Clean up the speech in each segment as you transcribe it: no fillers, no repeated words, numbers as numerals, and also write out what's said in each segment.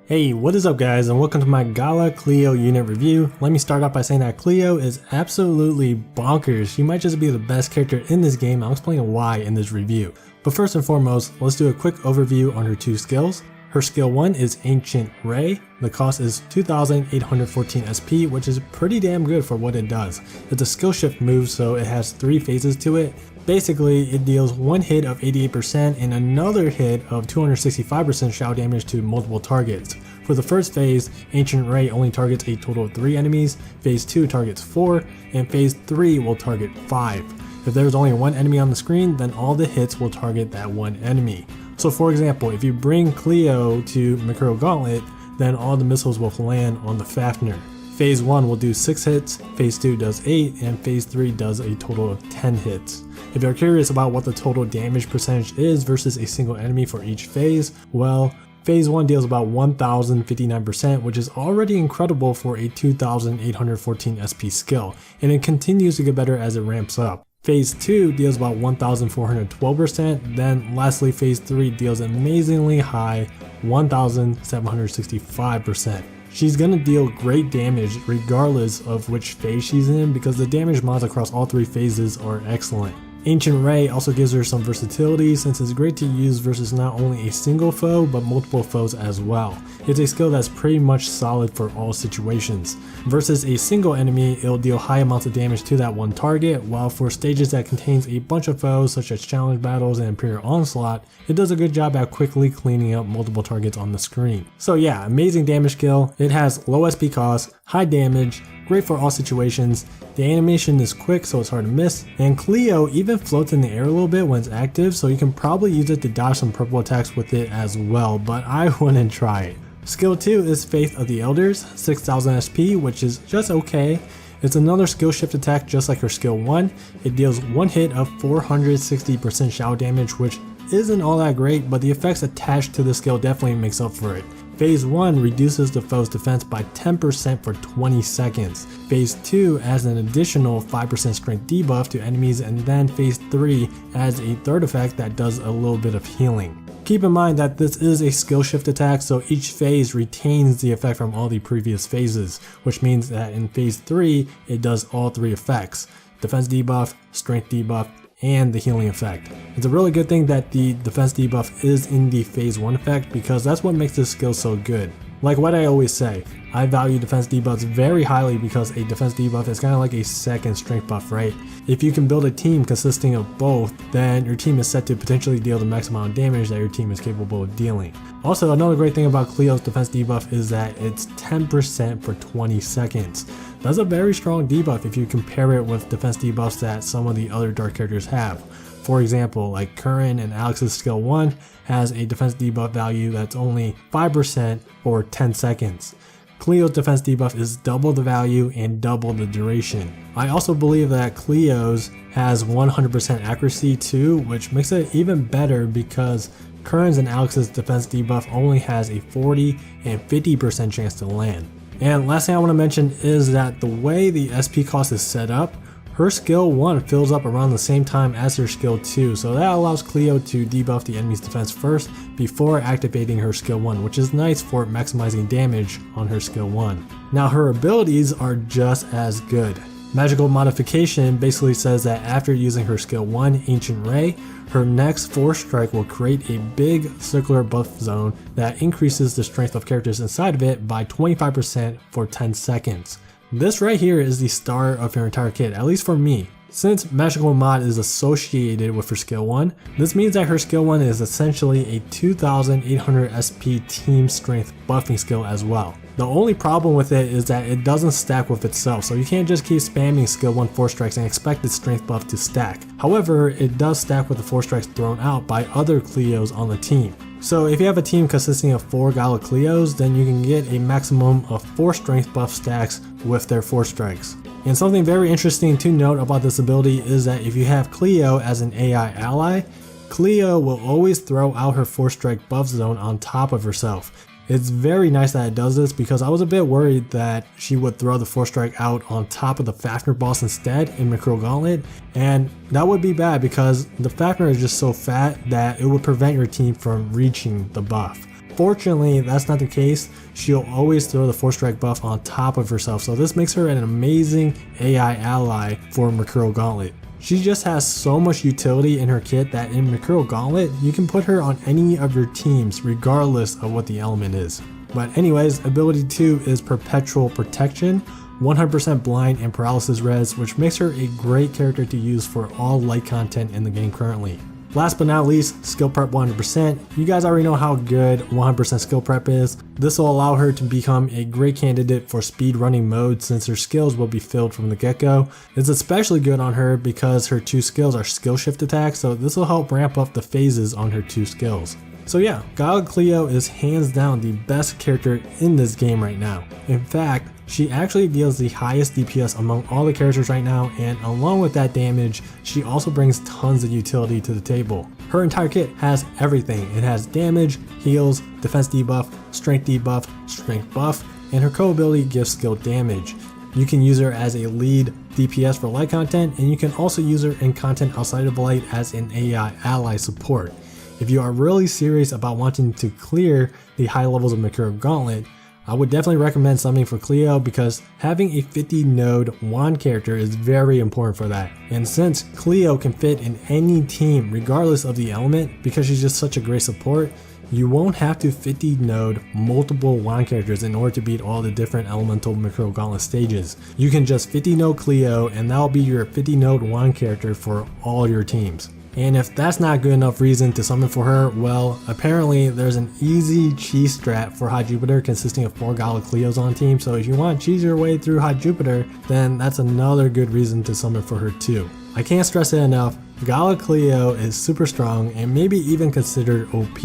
Hey, what is up guys, and welcome to my Gala Cleo unit review. Let me start off by saying that Cleo is absolutely bonkers. She might just be the best character in this game. I'll explain why in this review. But first and foremost, let's do a quick overview on her two skills. Her skill 1 is Ancient Ray. The cost is 2814 SP, which is pretty damn good for what it does. It's a skill shift move, so it has 3 phases to it. Basically, it deals one hit of 88% and another hit of 265% shower damage to multiple targets. For the first phase, Ancient Ray only targets a total of 3 enemies, phase 2 targets 4, and phase 3 will target 5. If there's only one enemy on the screen, then all the hits will target that one enemy. So for example, if you bring Cleo to Mercurial Gauntlet, then all the missiles will land on the Fafnir. Phase 1 will do 6 hits, phase 2 does 8, and phase 3 does a total of 10 hits. If you're curious about what the total damage percentage is versus a single enemy for each phase, well, phase 1 deals about 1059%, which is already incredible for a 2814 SP skill, and it continues to get better as it ramps up. Phase 2 deals about 1412%, then lastly phase 3 deals amazingly high 1765%. She's gonna deal great damage regardless of which phase she's in because the damage mods across all 3 phases are excellent. Ancient Ray also gives her some versatility since it's great to use versus not only a single foe but multiple foes as well. It's a skill that's pretty much solid for all situations. Versus a single enemy, it'll deal high amounts of damage to that one target, while for stages that contains a bunch of foes such as challenge battles and Imperial Onslaught, it does a good job at quickly cleaning up multiple targets on the screen. So yeah, amazing damage skill. It has low SP cost, high damage, great for all situations. The animation is quick so it's hard to miss, and Cleo even floats in the air a little bit when it's active, so you can probably use it to dodge some purple attacks with it as well, but I wouldn't try it. Skill 2 is Faith of the Elders, 6000 SP, which is just okay. It's another skill shift attack just like her skill 1. It deals one hit of 460% shower damage, which isn't all that great, but the effects attached to the skill definitely makes up for it. Phase 1 reduces the foe's defense by 10% for 20 seconds. Phase 2 adds an additional 5% strength debuff to enemies, and then Phase 3 adds a third effect that does a little bit of healing. Keep in mind that this is a skill shift attack, so each phase retains the effect from all the previous phases, which means that in Phase 3 it does all 3 effects: defense debuff, strength debuff, and the healing effect. It's a really good thing that the defense debuff is in the phase 1 effect because that's what makes this skill so good. Like what I always say, I value defense debuffs very highly because a defense debuff is kind of like a second strength buff, right? If you can build a team consisting of both, then your team is set to potentially deal the max amount of damage that your team is capable of dealing. Also, another great thing about Cleo's defense debuff is that it's 10% for 20 seconds. That's a very strong debuff if you compare it with defense debuffs that some of the other dark characters have. For example, like Curran and Alex's skill 1 has a defense debuff value that's only 5% for 10 seconds. Cleo's defense debuff is double the value and double the duration. I also believe that Cleo's has 100% accuracy too, which makes it even better because Curran's and Alex's defense debuff only has a 40 and 50% chance to land. And last thing I want to mention is that the way the SP cost is set up, her skill 1 fills up around the same time as her skill 2, so that allows Cleo to debuff the enemy's defense first before activating her skill 1, which is nice for maximizing damage on her skill 1. Now her abilities are just as good. Magical modification basically says that after using her skill 1, Ancient Ray, her next Force Strike will create a big circular buff zone that increases the strength of characters inside of it by 25% for 10 seconds. This right here is the start of your entire kit, at least for me. Since Magical Mod is associated with her skill 1, this means that her skill 1 is essentially a 2800 SP team strength buffing skill as well. The only problem with it is that it doesn't stack with itself, so you can't just keep spamming skill 1 Force Strikes and expect its strength buff to stack. However, it does stack with the Force Strikes thrown out by other Cleos on the team. So if you have a team consisting of 4 Gala Cleos, then you can get a maximum of 4 strength buff stacks with their Force Strikes. And something very interesting to note about this ability is that if you have Cleo as an AI ally, Cleo will always throw out her Force Strike buff zone on top of herself. It's very nice that it does this because I was a bit worried that she would throw the Force Strike out on top of the Fafnir boss instead in Mercurial Gauntlet, and that would be bad because the Fafnir is just so fat that it would prevent your team from reaching the buff. Unfortunately, that's not the case. She'll always throw the Force Strike buff on top of herself, so this makes her an amazing AI ally for Mercurial Gauntlet. She just has so much utility in her kit that in Mercurial Gauntlet, you can put her on any of your teams regardless of what the element is. But anyways, ability 2 is Perpetual Protection, 100% blind and paralysis res, which makes her a great character to use for all light content in the game currently. Last but not least, skill prep 100%. You guys already know how good 100% skill prep is. This will allow her to become a great candidate for speed running mode since her skills will be filled from the get-go. It's especially good on her because her 2 skills are skill shift attacks, so this will help ramp up the phases on her 2 skills. So yeah, Gala Cleo is hands down the best character in this game right now. In fact, she actually deals the highest DPS among all the characters right now, and along with that damage, she also brings tons of utility to the table. Her entire kit has everything. It has damage, heals, defense debuff, strength buff, and her co-ability gives skill damage. You can use her as a lead DPS for light content, and you can also use her in content outside of light as an AI ally support. If you are really serious about wanting to clear the high levels of Mercurial Gauntlet, I would definitely recommend summoning for Cleo because having a 50 node wand character is very important for that. And since Cleo can fit in any team regardless of the element because she's just such a great support, you won't have to 50 node multiple wand characters in order to beat all the different elemental Mercurial Gauntlet stages. You can just 50 node Cleo and that'll be your 50 node wand character for all your teams. And if that's not good enough reason to summon for her, well, apparently there's an easy cheese strat for High Jupiter consisting of 4 Gala Cleos on team, so if you want to cheese your way through High Jupiter, then that's another good reason to summon for her too. I can't stress it enough, Gala Cleo is super strong and maybe even considered OP.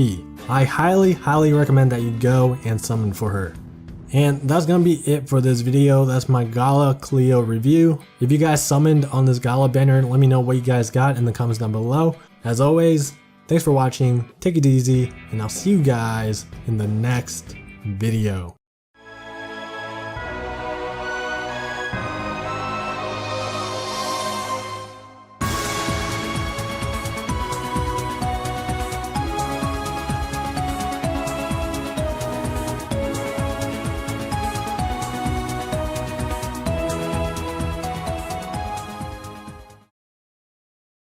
I highly recommend that you go and summon for her. And that's gonna be it for this video. That's my Gala Cleo review. If you guys summoned on this Gala banner, let me know what you guys got in the comments down below. As always, thanks for watching, take it easy, and I'll see you guys in the next video.